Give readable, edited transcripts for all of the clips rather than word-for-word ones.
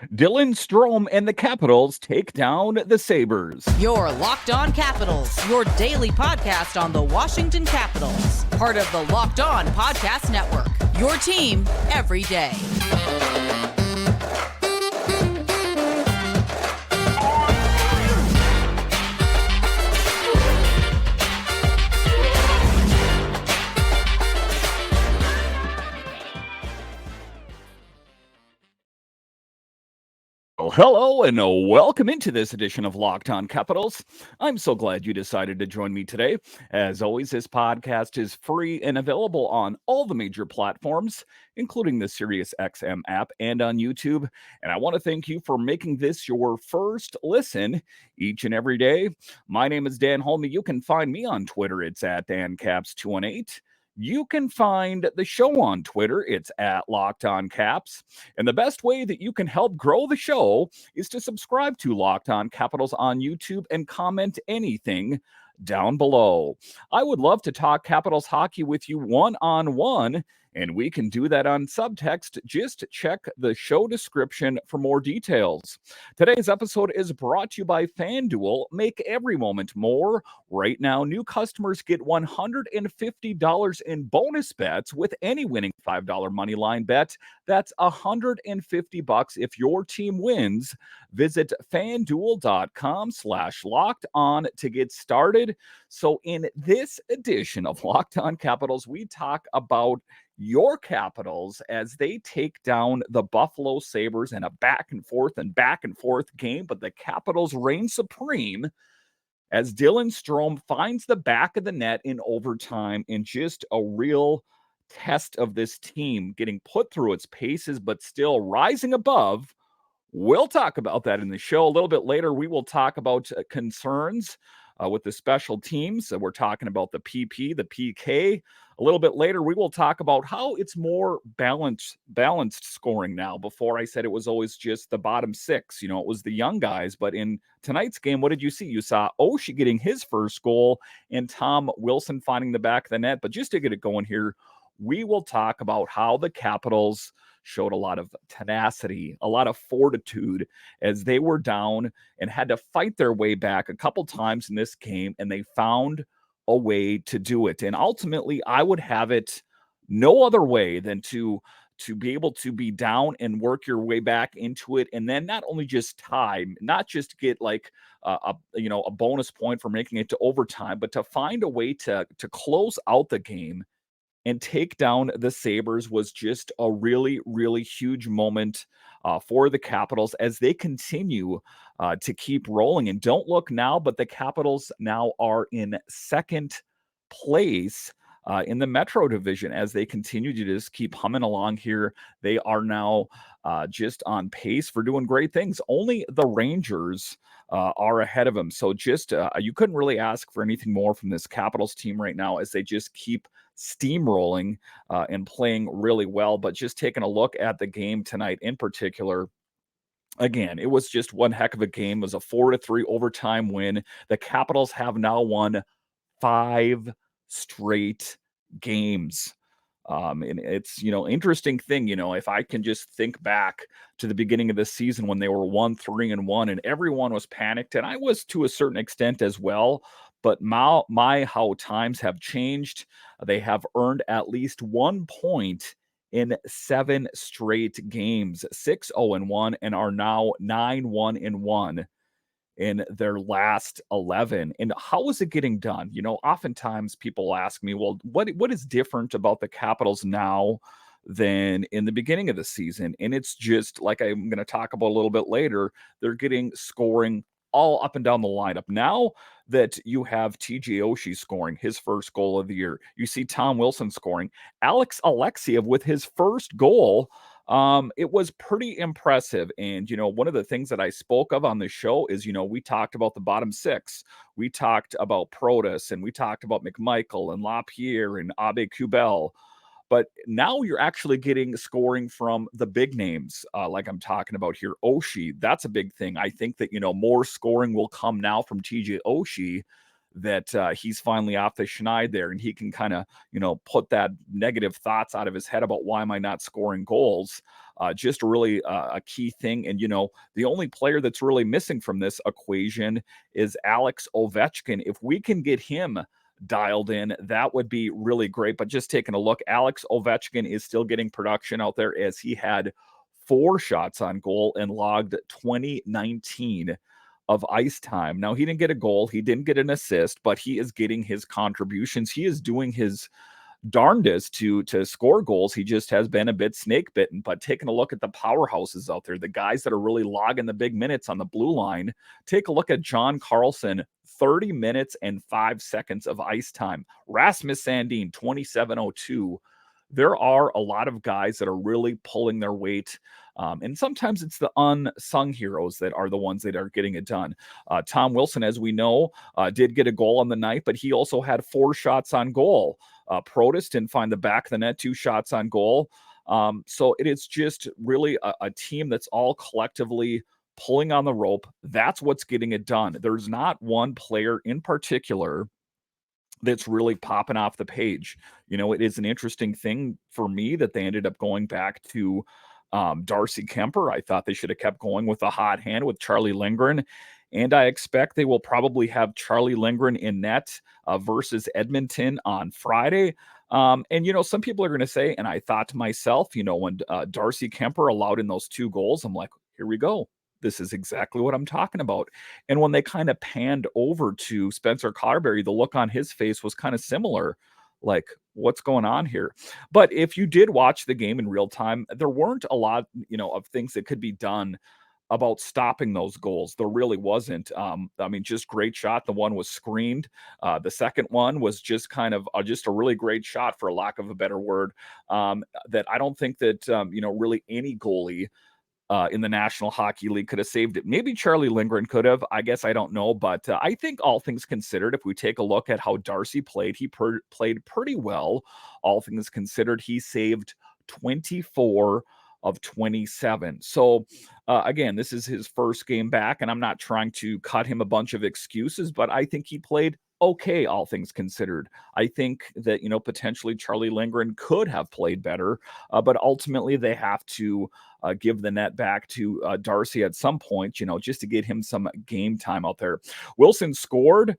Dylan Strome and the Capitals take down the Sabres. Your Locked On Capitals, your daily podcast on the Washington Capitals. Part of the Locked On Podcast Network. Your team every day. Well, hello and welcome into this edition of Locked On Capitals. I'm so glad you decided to join me today. As always, this podcast is free and available on all the major platforms, including the SiriusXM app and on YouTube. And I want to thank you for making this your first listen each and every day. My name is Dan Holme. You can find me on Twitter. It's at DanCaps218. You can find the show on Twitter. It's at Locked On Caps. And the best way that you can help grow the show is to subscribe to Locked On Capitals on YouTube and comment anything down below. I would love to talk Capitals hockey with you one-on-one, and we can do that on subtext. Just check the show description for more details. Today's episode is brought to you by FanDuel. Make every moment more. Right now, new customers get $150 in bonus bets with any winning $5 money line bet. That's $150 if your team wins. Visit FanDuel.com/locked on to get started. So in this edition of Locked On Capitals, we talk about your Capitals as they take down the Buffalo Sabres in a back and forth game, but the Capitals reign supreme as Dylan Strome finds the back of the net in overtime in just a real test of this team getting put through its paces, but still rising above. We'll talk about that in the show. A little bit later, we will talk about concerns with the special teams. We're talking about the PP, the PK. A little bit later, we will talk about how it's more balanced scoring now. Before, I said it was always just the bottom six. It was the young guys. But in tonight's game, what did you see? You saw Oshie getting his first goal and Tom Wilson finding the back of the net. But just to get it going here, we will talk about how the Capitals showed a lot of tenacity, a lot of fortitude as they were down and had to fight their way back a couple times in this game, and they found a way to do it. And ultimately, I would have it no other way than to be able to be down and work your way back into it, and then not only just tie, not just get like a bonus point for making it to overtime, but to find a way to close out the game and take down the Sabres was just a really, really huge moment for the Capitals as they continue to keep rolling. And don't look now, but the Capitals now are in second place in the Metro Division as they continue to just keep humming along here. They are now just on pace for doing great things. Only the Rangers are ahead of them. So just you couldn't really ask for anything more from this Capitals team right now as they just keep steamrolling and playing really well. But just taking a look at the game tonight in particular, again, it was just one heck of a game. It was a 4-3 overtime win. The Capitals have now won 5 straight games. And it's, interesting thing, if I can just think back to the beginning of the season when they were 1-3-1 and everyone was panicked, and I was to a certain extent as well. But how times have changed. They have earned at least 1 point in 7 straight games, 6-0-1, and are now 9-1-1 in their last 11. And how is it getting done? Oftentimes people ask me, well, what is different about the Capitals now than in the beginning of the season? And it's just like I'm going to talk about a little bit later. They're getting scoring all up and down the lineup. Now that you have TJ Oshie scoring his first goal of the year, you see Tom Wilson scoring, Alex Alexiev with his first goal. It was pretty impressive. And, one of the things that I spoke of on the show is, we talked about the bottom six. We talked about Protas, and we talked about McMichael and LaPierre and Abe Kubel. But now you're actually getting scoring from the big names, like I'm talking about here. Oshie, that's a big thing. I think that, more scoring will come now from TJ Oshie that he's finally off the schneid there, and he can kind of, put that negative thoughts out of his head about why am I not scoring goals. Just really a key thing. And, the only player that's really missing from this equation is Alex Ovechkin. If we can get him dialed in, that would be really great. But just taking a look, Alex Ovechkin is still getting production out there as he had 4 shots on goal and logged 2019 of ice time. Now, he didn't get a goal, he didn't get an assist, but he is getting his contributions. He is doing his darndest to score goals. He just has been a bit snake bitten. But taking a look at the powerhouses out there, the guys that are really logging the big minutes on the blue line, take a look at John Carlson, 30 minutes and 5 seconds of ice time. Rasmus Sandin, 27:02. There are a lot of guys that are really pulling their weight. And sometimes it's the unsung heroes that are the ones that are getting it done. Tom Wilson, as we know, did get a goal on the night, but he also had 4 shots on goal. Protas didn't find the back of the net, 2 shots on goal. So it is just really a team that's all collectively pulling on the rope. That's what's getting it done. There's not one player in particular that's really popping off the page. It is an interesting thing for me that they ended up going back to Darcy Kemper. I thought they should have kept going with a hot hand with Charlie Lindgren. And I expect they will probably have Charlie Lindgren in net versus Edmonton on Friday. And, some people are going to say, and I thought to myself, when Darcy Kemper allowed in those 2 goals, I'm like, here we go. This is exactly what I'm talking about. And when they kind of panned over to Spencer Carberry, the look on his face was kind of similar. Like, what's going on here? But if you did watch the game in real time, there weren't a lot, of things that could be done about stopping those goals. There really wasn't. Just great shot. The one was screened. The second one was just kind of just a really great shot, for a lack of a better word, that I don't think that, really any goalie in the National Hockey League could have saved it. Maybe Charlie Lindgren could have. I guess I don't know. But I think all things considered, if we take a look at how Darcy played, he played pretty well. All things considered, he saved 24 of 27. So again, this is his first game back, and I'm not trying to cut him a bunch of excuses, but I think he played okay, all things considered. I think that, potentially Charlie Lindgren could have played better, but ultimately they have to give the net back to Darcy at some point, just to get him some game time out there. Wilson scored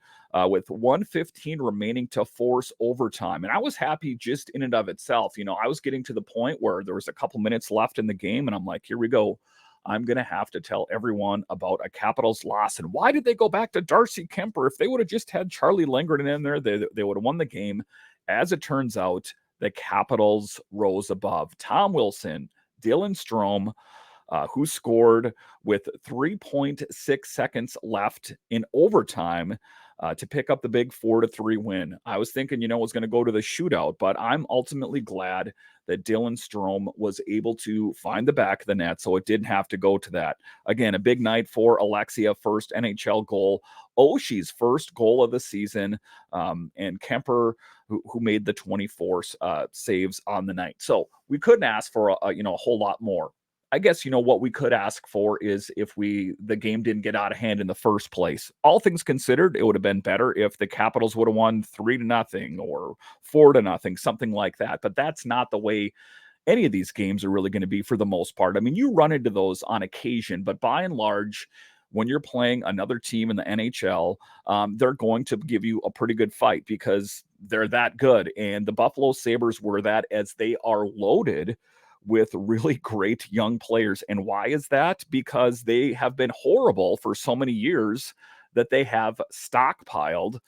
with 1:15 remaining to force overtime. And I was happy just in and of itself. I was getting to the point where there was a couple minutes left in the game, and I'm like, here we go. I'm going to have to tell everyone about a Capitals loss. And why did they go back to Darcy Kemper? If they would have just had Charlie Lindgren in there, they would have won the game. As it turns out, the Capitals rose above. Tom Wilson, Dylan Strome, who scored with 3.6 seconds left in overtime to pick up the big 4-3 win. I was thinking, it was going to go to the shootout, but I'm ultimately glad that Dylan Strome was able to find the back of the net, so it didn't have to go to that. Again, a big night for Alexia, first NHL goal, Oshie's first goal of the season, and Kemper, who made the 24 saves on the night. So we couldn't ask for a whole lot more. I guess, what we could ask for is if the game didn't get out of hand in the first place. All things considered, it would have been better if the Capitals would have won 3-0 or 4-0, something like that. But that's not the way any of these games are really going to be for the most part. You run into those on occasion, but by and large, when you're playing another team in the NHL, they're going to give you a pretty good fight because they're that good. And the Buffalo Sabres were that, as they are loaded with really great young players. And why is that? Because they have been horrible for so many years that they have stockpiled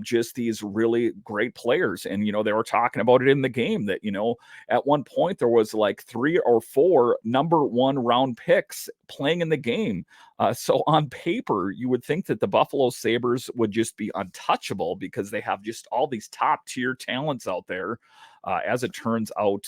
just these really great players. And, they were talking about it in the game that, at one point there was like 3 or 4 number 1 round picks playing in the game. So on paper, you would think that the Buffalo Sabres would just be untouchable because they have just all these top tier talents out there. As it turns out,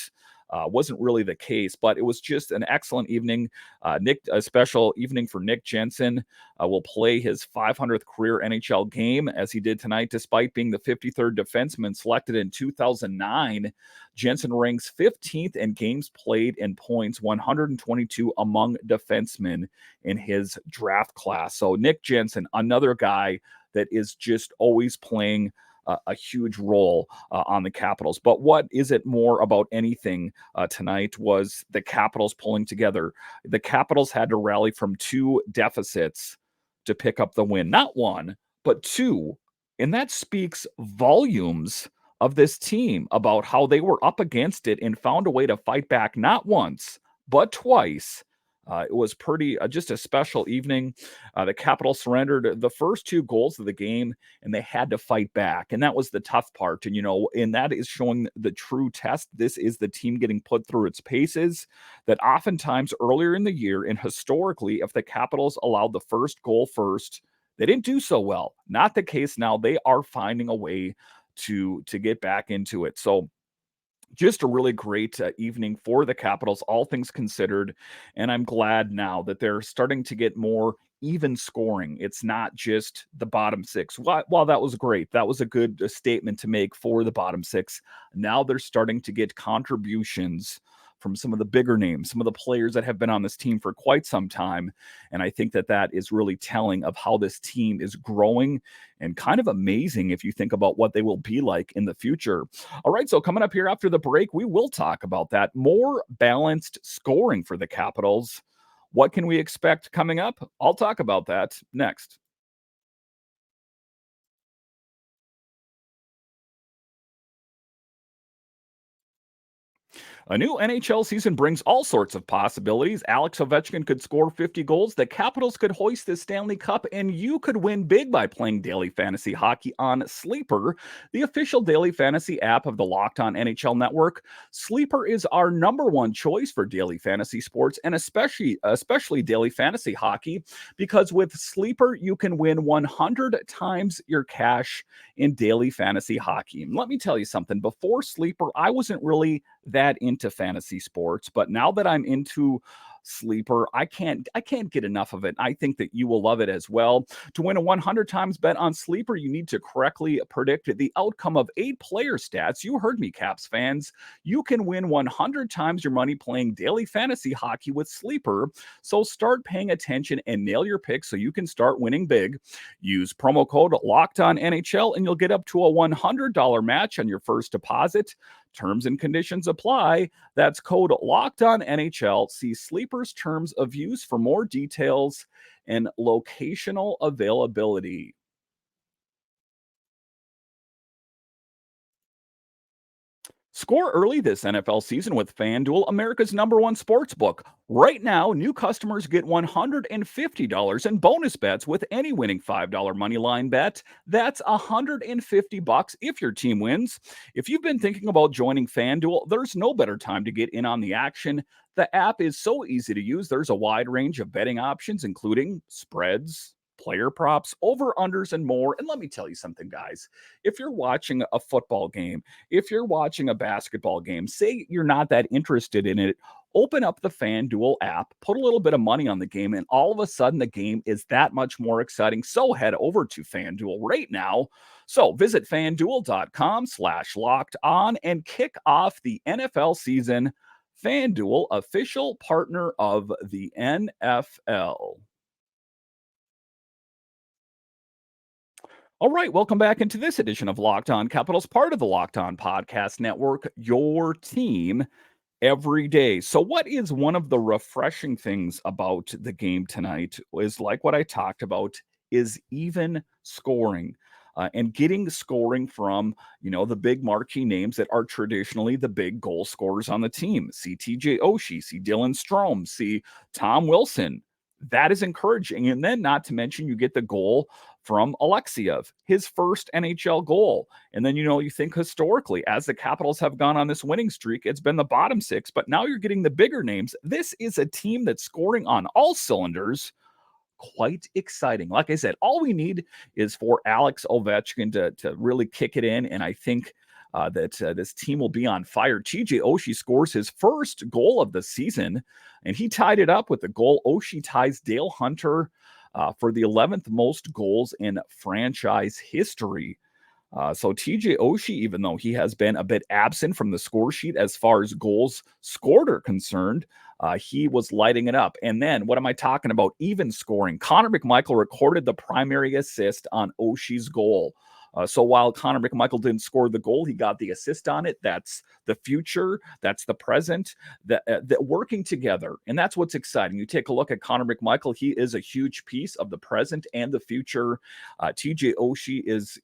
wasn't really the case, but it was just an excellent evening. A special evening for Nick Jensen. Will play his 500th career NHL game as he did tonight, despite being the 53rd defenseman selected in 2009. Jensen ranks 15th in games played and points, 122 among defensemen in his draft class. So Nick Jensen, another guy that is just always playing a huge role on the Capitals. But what is it more about anything tonight was the Capitals pulling together. The Capitals had to rally from two deficits to pick up the win. Not one, but two. And that speaks volumes of this team about how they were up against it and found a way to fight back not once, but twice. It was pretty just a special evening. The Capitals surrendered the first two goals of the game, and they had to fight back, and that was the tough part. And that is showing the true test. This is the team getting put through its paces. That oftentimes earlier in the year, and historically, if the Capitals allowed the first goal first, they didn't do so well. Not the case now. They are finding a way to get back into it. So just a really great evening for the Capitals, all things considered. And I'm glad now that they're starting to get more even scoring. It's not just the bottom six. While that was great, that was a good statement to make for the bottom six. Now they're starting to get contributions from some of the bigger names, some of the players that have been on this team for quite some time. And I think that is really telling of how this team is growing and kind of amazing if you think about what they will be like in the future. All right, so coming up here after the break, we will talk about that. More balanced scoring for the Capitals. What can we expect coming up? I'll talk about that next. A new NHL season brings all sorts of possibilities. Alex Ovechkin could score 50 goals. The Capitals could hoist the Stanley Cup, and you could win big by playing daily fantasy hockey on Sleeper, the official daily fantasy app of the Locked On NHL Network. Sleeper is our number one choice for daily fantasy sports, and especially daily fantasy hockey, because with Sleeper you can win 100 times your cash in daily fantasy hockey. And let me tell you something. Before Sleeper, I wasn't really that into fantasy sports, but now that I'm into Sleeper, I can't get enough of it. I think that you will love it as well. To win a 100 times bet on Sleeper, you need to correctly predict the outcome of 8 player stats. You heard me, Caps fans. You can win 100 times your money playing daily fantasy hockey with Sleeper. So start paying attention and nail your picks so you can start winning big. Use promo code LOCKEDONNHL and you'll get up to a $100 match on your first deposit. Terms and conditions apply. That's code LOCKEDONNHL. See Sleeper's terms of use for more details and locational availability. Score early this NFL season with FanDuel, America's #1 sports book. Right now, new customers get $150 in bonus bets with any winning $5 money line bet. That's $150 if your team wins. If you've been thinking about joining FanDuel, there's no better time to get in on the action. The app is so easy to use. There's a wide range of betting options, including spreads, player props, over-unders, and more. And let me tell you something, guys. If you're watching a football game, if you're watching a basketball game, say you're not that interested in it, open up the FanDuel app, put a little bit of money on the game, and all of a sudden the game is that much more exciting. So head over to FanDuel right now. So visit FanDuel.com/locked on and kick off the NFL season. FanDuel, official partner of the NFL. All right, welcome back into this edition of Locked On Capitals, part of the Locked On Podcast Network, your team every day. So, what is one of the refreshing things about the game tonight is like what I talked about is even scoring. And getting scoring from, the big marquee names that are traditionally the big goal scorers on the team. See TJ Oshie, see Dylan Strome, see Tom Wilson. That is encouraging. And then not to mention you get the goal from Alexiev, his first NHL goal. And then, you think historically, as the Capitals have gone on this winning streak, it's been the bottom six, but now you're getting the bigger names. This is a team that's scoring on all cylinders. Quite exciting. Like I said, all we need is for Alex Ovechkin to really kick it in. And I think that this team will be on fire. TJ Oshie scores his first goal of the season, and he tied it up with the goal. Oshie ties Dale Hunter for the 11th most goals in franchise history. So TJ Oshie, even though he has been a bit absent from the score sheet as far as goals scored are concerned, he was lighting it up. And then what am I talking about? Even scoring. Connor McMichael recorded the primary assist on Oshie's goal. So while Connor McMichael didn't score the goal, he got the assist on it. That's the future. That's the present. That working together, and that's what's exciting. You take a look at Connor McMichael; he is a huge piece of the present and the future. TJ Oshie is,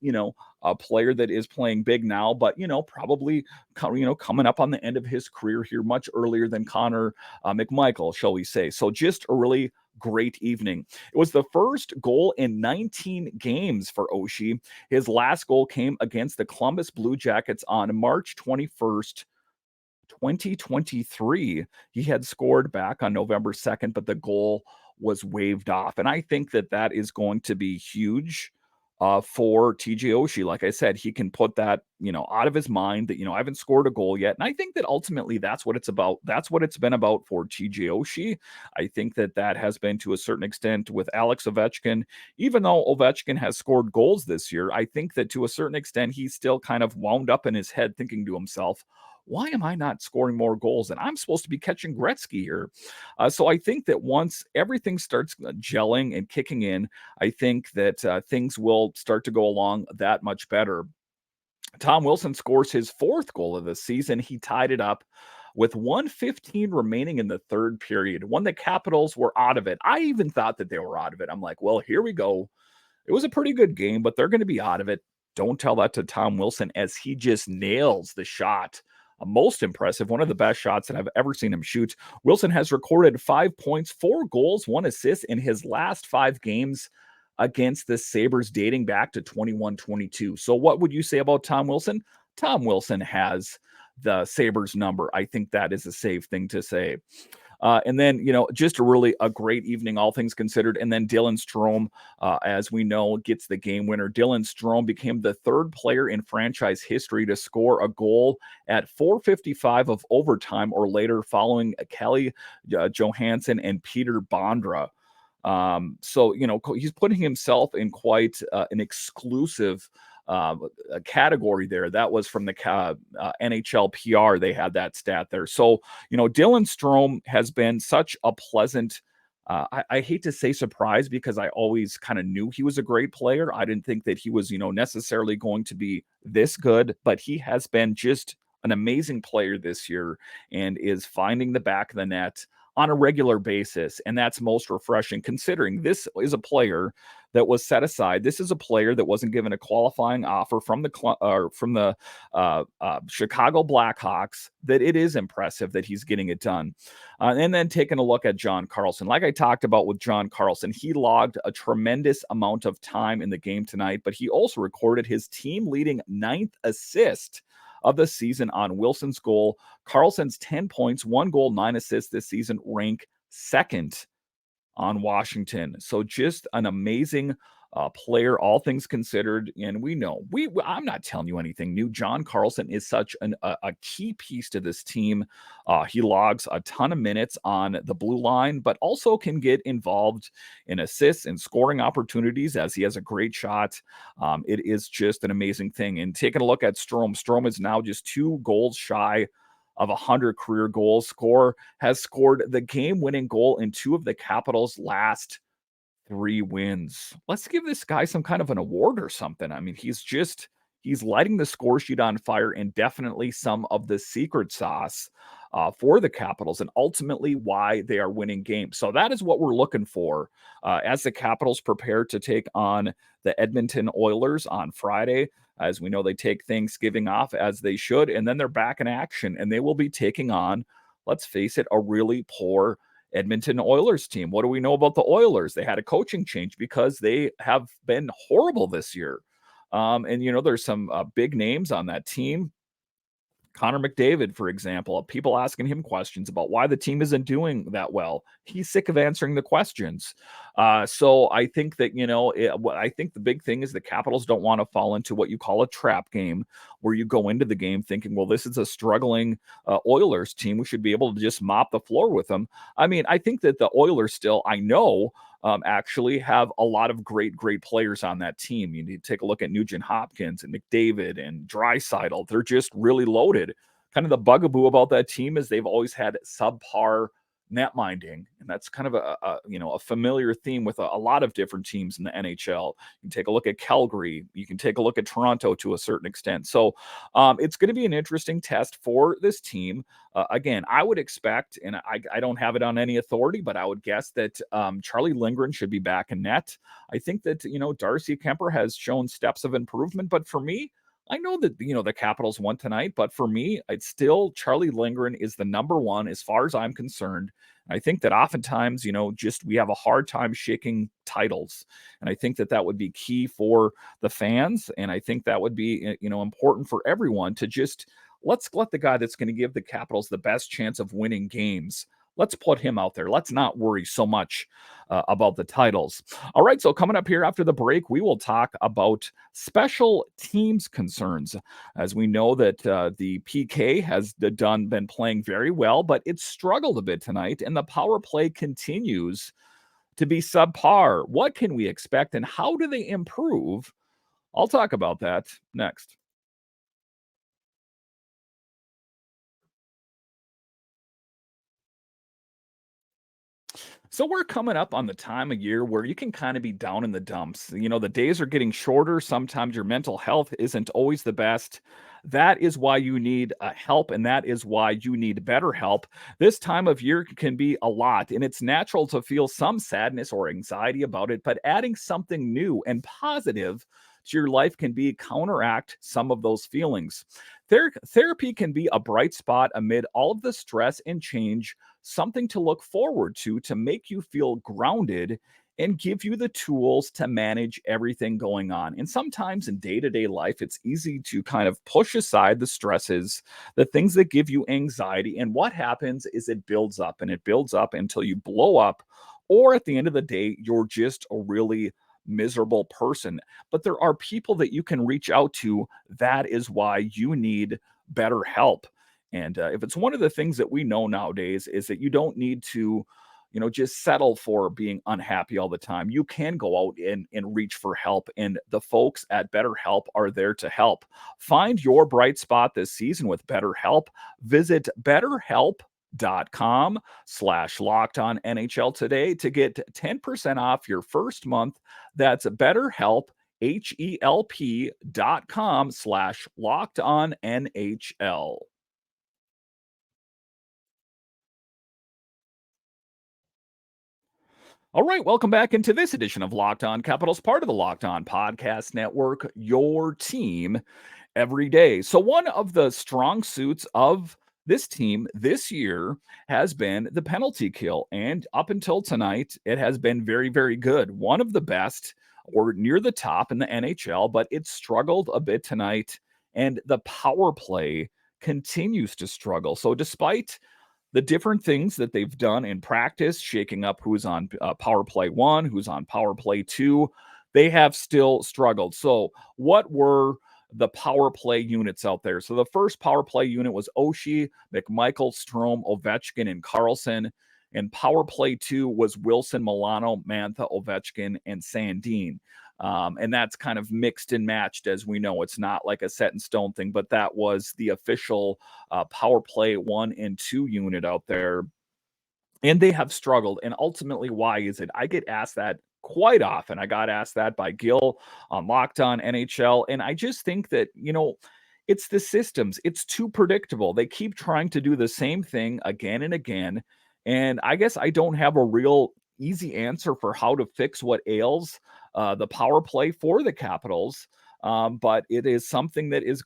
a player that is playing big now, but probably coming up on the end of his career here much earlier than Connor McMichael, shall we say? So just a really great evening. It was the first goal in 19 games for Oshie. His last goal came against the Columbus Blue Jackets on March 21st, 2023. He had scored back on November 2nd, but the goal was waved off. And I think that that is going to be huge for TJ Oshie. Like I said, he can put that, out of his mind that, I haven't scored a goal yet. And I think that ultimately that's what it's about. That's what it's been about for TJ Oshie. I think that that has been to a certain extent with Alex Ovechkin. Even though Ovechkin has scored goals this year, I think that to a certain extent, he's still kind of wound up in his head thinking to himself, why am I not scoring more goals? And I'm supposed to be catching Gretzky here. So I think that once everything starts gelling and kicking in, I think that things will start to go along that much better. Tom Wilson scores his fourth goal of the season. He tied it up with 1:15 remaining in the third period when the Capitals were out of it. I even thought that they were out of it. I'm like, well, here we go. It was a pretty good game, but they're going to be out of it. Don't tell that to Tom Wilson as he just nails the shot. Most impressive, one of the best shots that I've ever seen him shoot. Wilson has recorded 5 points, 4 goals, 1 assist in his last 5 games against the Sabres dating back to 21-22. So what would you say about Tom Wilson? Tom Wilson has the Sabres number. I think that is a safe thing to say. And then, just a great evening, all things considered. And then Dylan Strome, as we know, gets the game winner. Dylan Strome became the third player in franchise history to score a goal at 4:55 of overtime or later, following Kelly Johansson and Peter Bondra. So, he's putting himself in quite an exclusive category there. That was from the NHL PR. They had that stat there. So, Dylan Strome has been such a pleasant, I hate to say surprise, because I always kind of knew he was a great player. I didn't think that he was, necessarily going to be this good, but he has been just an amazing player this year and is finding the back of the net on a regular basis. And that's most refreshing, considering this is a player that was set aside. This is a player that wasn't given a qualifying offer from the Chicago Blackhawks. That it is impressive that he's getting it done. And then taking a look at John Carlson, like I talked about with John Carlson, he logged a tremendous amount of time in the game tonight, but he also recorded his team leading 9th assist of the season on Wilson's goal. Carlson's 10 points, 1 goal, 9 assists this season rank second on Washington. So just an amazing player, all things considered. And we know, I'm not telling you anything new. John Carlson is such a key piece to this team. He logs a ton of minutes on the blue line, but also can get involved in assists and scoring opportunities as he has a great shot. It is just an amazing thing. And taking a look at Strome, Strome is now just 2 goals shy of 100 career goals. Has scored the game-winning goal in 2 of the Capitals' last 3 wins. Let's give this guy some kind of an award or something. I mean, he's lighting the score sheet on fire, and definitely some of the secret sauce for the Capitals, and ultimately why they are winning games. So that is what we're looking for as the Capitals prepare to take on the Edmonton Oilers on Friday. As we know, they take Thanksgiving off, as they should, and then they're back in action, and they will be taking on, let's face it, a really poor Edmonton Oilers team. What do we know about the Oilers? They had a coaching change because they have been horrible this year. And, there's some big names on that team. Connor McDavid, for example, people asking him questions about why the team isn't doing that well. He's sick of answering the questions. So I think that, I think the big thing is the Capitals don't want to fall into what you call a trap game, where you go into the game thinking, well, this is a struggling Oilers team. We should be able to just mop the floor with them. I mean, I think that the Oilers still, I know, actually have a lot of great players on that team. You need to take a look at Nugent Hopkins and McDavid and Draisaitl. They're just really loaded. Kind of the bugaboo about that team is they've always had subpar net minding, and that's kind of a familiar theme with a lot of different teams in the NHL. You can take a look at Calgary, you can take a look at Toronto to a certain extent. So it's going to be an interesting test for this team. Again, I would expect, and I don't have it on any authority, but I would guess that Charlie Lindgren should be back in net. I think that Darcy Kemper has shown steps of improvement, but for me, I know that the Capitals won tonight, but for me, it's still Charlie Lindgren is the number one as far as I'm concerned. I think that oftentimes, just we have a hard time shaking titles, and I think that that would be key for the fans, and I think that would be important for everyone to just let's let the guy that's going to give the Capitals the best chance of winning games. Let's put him out there. Let's not worry so much about the titles. All right, so coming up here after the break, we will talk about special teams concerns. As we know that the PK has been playing very well, but it struggled a bit tonight, and the power play continues to be subpar. What can we expect, and how do they improve? I'll talk about that next. So we're coming up on the time of year where you can kind of be down in the dumps. The days are getting shorter. Sometimes your mental health isn't always the best. That is why you need help, and that is why you need better help. This time of year can be a lot, and it's natural to feel some sadness or anxiety about it, but adding something new and positive to your life can be counteract some of those feelings. Therapy can be a bright spot amid all of the stress and change, something to look forward to make you feel grounded and give you the tools to manage everything going on. And sometimes in day to day life, it's easy to kind of push aside the stresses, the things that give you anxiety. And what happens is it builds up and it builds up until you blow up, or at the end of the day, you're just a really miserable person. But there are people that you can reach out to. That is why you need better help. And if it's one of the things that we know nowadays is that you don't need to, just settle for being unhappy all the time. You can go out and reach for help. And the folks at BetterHelp are there to help. Find your bright spot this season with BetterHelp. Visit betterhelp.com/locked on NHL today to get 10% off your first month. That's BetterHelp, HELP.com/locked on NHL. All right, welcome back into this edition of Locked On Capitals, part of the Locked On Podcast Network, your team every day. So, one of the strong suits of this team this year has been the penalty kill. And up until tonight, it has been very good. One of the best or near the top in the NHL, but it struggled a bit tonight. And the power play continues to struggle. So, despite the different things that they've done in practice, shaking up who's on power play one, who's on power play two, they have still struggled. So, what were the power play units out there? So, the first power play unit was Oshie, McMichael, Strome, Ovechkin, and Carlson. And power play two was Wilson, Milano, Mantha, Ovechkin, and Sandin. And that's kind of mixed and matched, as we know. It's not like a set in stone thing, but that was the official power play 1 and 2 unit out there. And they have struggled. And ultimately, why is it? I get asked that quite often. I got asked that by Gil on Locked On NHL. And I just think that, it's the systems. It's too predictable. They keep trying to do the same thing again and again. And I guess I don't have a real easy answer for how to fix what ails the power play for the Capitals. But it is something that is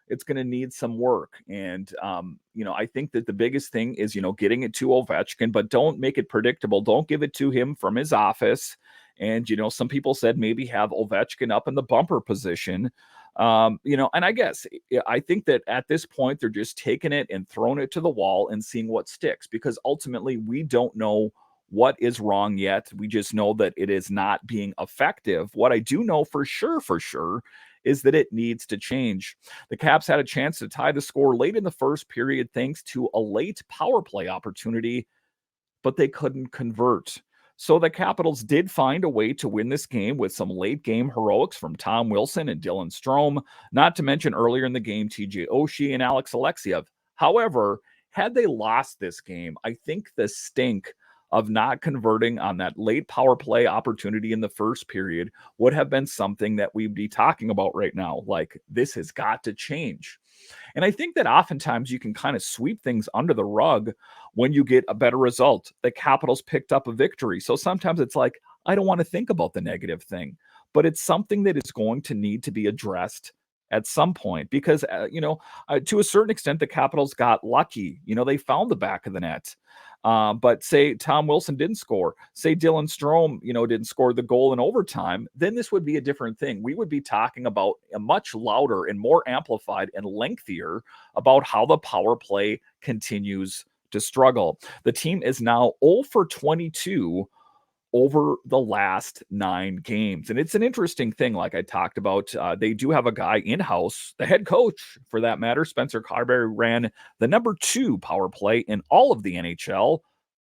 it's going to need some work. And, I think that the biggest thing is, getting it to Ovechkin, but don't make it predictable. Don't give it to him from his office. And, some people said maybe have Ovechkin up in the bumper position. And I think that at this point, they're just taking it and throwing it to the wall and seeing what sticks, because ultimately we don't know what is wrong yet. We just know that it is not being effective. What I do know for sure, is that it needs to change. The Caps had a chance to tie the score late in the first period thanks to a late power play opportunity, but they couldn't convert. So the Capitals did find a way to win this game with some late game heroics from Tom Wilson and Dylan Strome, not to mention earlier in the game, TJ Oshie and Alex Alexiev. However, had they lost this game, I think the stink of not converting on that late power play opportunity in the first period would have been something that we'd be talking about right now. Like, this has got to change. And I think that oftentimes you can kind of sweep things under the rug when you get a better result. The Capitals picked up a victory. So sometimes it's like, I don't want to think about the negative thing, but it's something that is going to need to be addressed at some point because, to a certain extent, the Capitals got lucky. They found the back of the net. But say Tom Wilson didn't score, say Dylan Strome, didn't score the goal in overtime, then this would be a different thing. We would be talking about a much louder and more amplified and lengthier about how the power play continues to struggle. The team is now 0 for 22 over the last 9 games. And it's an interesting thing, like I talked about. They do have a guy in-house, the head coach, for that matter. Spencer Carberry ran the number 2 power play in all of the NHL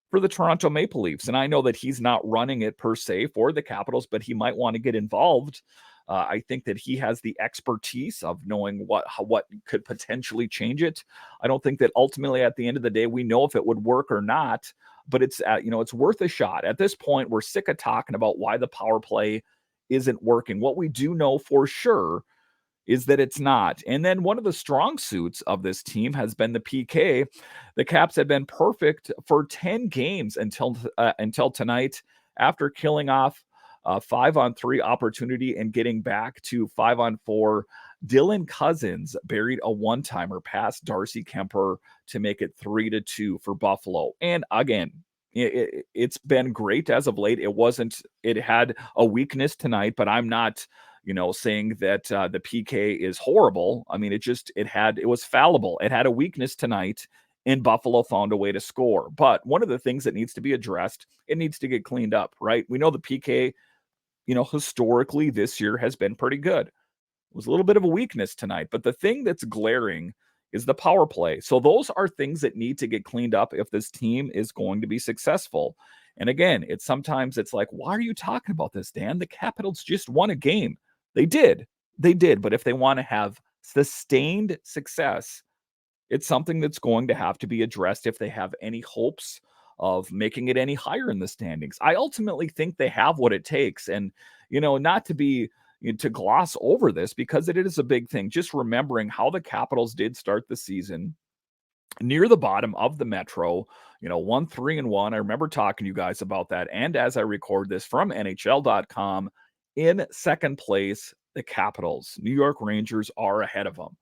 for the Toronto Maple Leafs. And I know that he's not running it per se for the Capitals, but he might want to get involved. I think that he has the expertise of knowing what could potentially change it. I don't think that ultimately at the end of the day, we know if it would work or not, but it's worth a shot. At this point, we're sick of talking about why the power play isn't working. What we do know for sure is that it's not. And then one of the strong suits of this team has been the PK. The Caps had been perfect for 10 games until tonight, after killing off a 5-on-3 opportunity and getting back to 5-on-4. Dylan Cousins buried a one-timer past Darcy Kemper to make it 3-2 for Buffalo. And again, it's been great as of late. It had a weakness tonight, but I'm not saying that the PK is horrible. I mean, it was fallible. It had a weakness tonight, and Buffalo found a way to score. But one of the things that needs to be addressed, it needs to get cleaned up, right? We know the PK, historically this year has been pretty good. It was a little bit of a weakness tonight, but the thing that's glaring is the power play. So those are things that need to get cleaned up if this team is going to be successful. And again, it's like, why are you talking about this, Dan? The Capitals just won a game. They did. But if they want to have sustained success, it's something that's going to have to be addressed if they have any hopes of making it any higher in the standings. I ultimately think they have what it takes. And, not to gloss over this, because it is a big thing. Just remembering how the Capitals did start the season near the bottom of the Metro, 1-3-1. I remember talking to you guys about that. And as I record this from NHL.com, in second place, the Capitals. New York Rangers are ahead of them.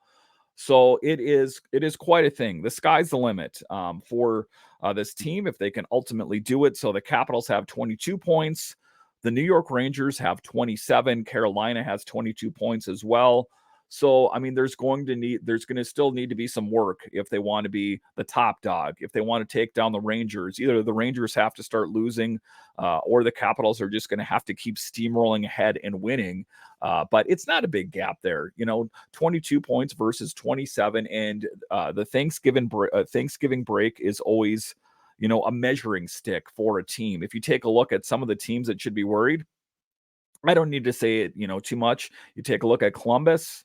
So it is quite a thing. The sky's the limit for this team if they can ultimately do it. So the Capitals have 22 points. The New York Rangers have 27. Carolina has 22 points as well. So, I mean, there's going to still need to be some work if they want to be the top dog. If they want to take down the Rangers, either the Rangers have to start losing or the Capitals are just going to have to keep steamrolling ahead and winning. But it's not a big gap there, 22 points versus 27. And the Thanksgiving break is always, a measuring stick for a team. If you take a look at some of the teams that should be worried, I don't need to say it, too much. You take a look at Columbus.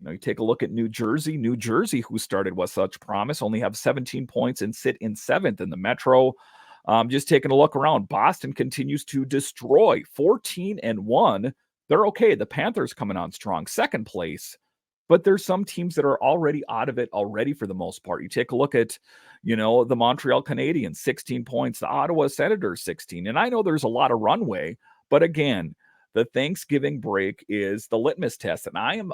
You take a look at New Jersey, who started with such promise, only have 17 points and sit in 7th in the Metro. Just taking a look around, Boston continues to destroy 14-1. They're okay. The Panthers coming on strong, second place. But there's some teams that are already out of it already for the most part. You take a look at, the Montreal Canadiens, 16 points, the Ottawa Senators, 16. And I know there's a lot of runway, but again, the Thanksgiving break is the litmus test. And I am,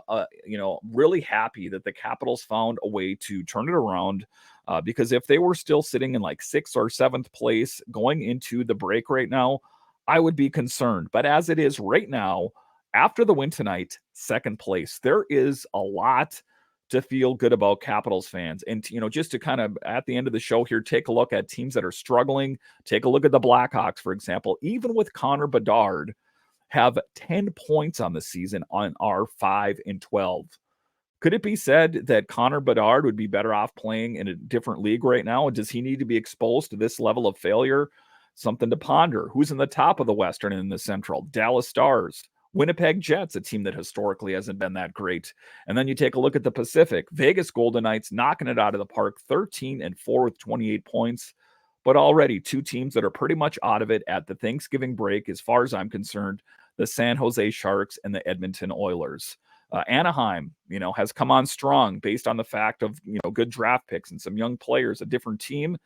really happy that the Capitals found a way to turn it around because if they were still sitting in like 6th or 7th place going into the break right now, I would be concerned. But as it is right now, after the win tonight, second place, there is a lot to feel good about Capitals fans. And, just to kind of at the end of the show here, take a look at teams that are struggling. Take a look at the Blackhawks, for example. Even with Connor Bedard, have 10 points on the season on our 5-12. Could it be said that Connor Bedard would be better off playing in a different league right now? And does he need to be exposed to this level of failure? Something to ponder. Who's in the top of the Western and in the Central? Dallas Stars. Winnipeg Jets, a team that historically hasn't been that great. And then you take a look at the Pacific. Vegas Golden Knights knocking it out of the park, 13-4 with 28 points. But already two teams that are pretty much out of it at the Thanksgiving break, as far as I'm concerned, the San Jose Sharks and the Edmonton Oilers. Anaheim, has come on strong based on the fact of, good draft picks and some young players, a different team.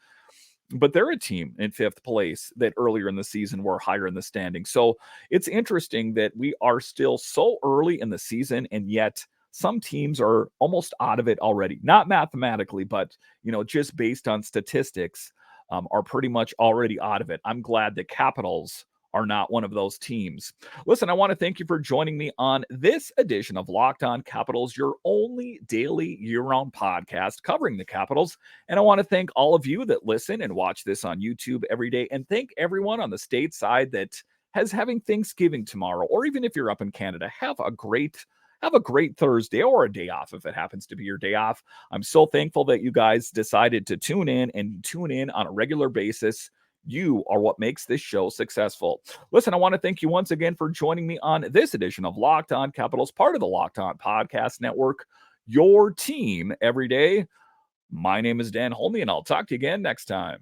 But they're a team in 5th place that earlier in the season were higher in the standing. So it's interesting that we are still so early in the season, and yet some teams are almost out of it already. Not mathematically, but, just based on statistics, are pretty much already out of it. I'm glad the Capitals are not one of those teams. Listen, I want to thank you for joining me on this edition of Locked On Capitals, your only daily year-round podcast covering the Capitals. And I want to thank all of you that listen and watch this on YouTube every day. And thank everyone on the stateside that has having Thanksgiving tomorrow, or even if you're up in Canada, have a great Thursday or a day off if it happens to be your day off. I'm so thankful that you guys decided to tune in on a regular basis. You are what makes this show successful. Listen, I want to thank you once again for joining me on this edition of Locked On Capitals, part of the Locked On Podcast Network, your team every day. My name is Dan Holme, and I'll talk to you again next time.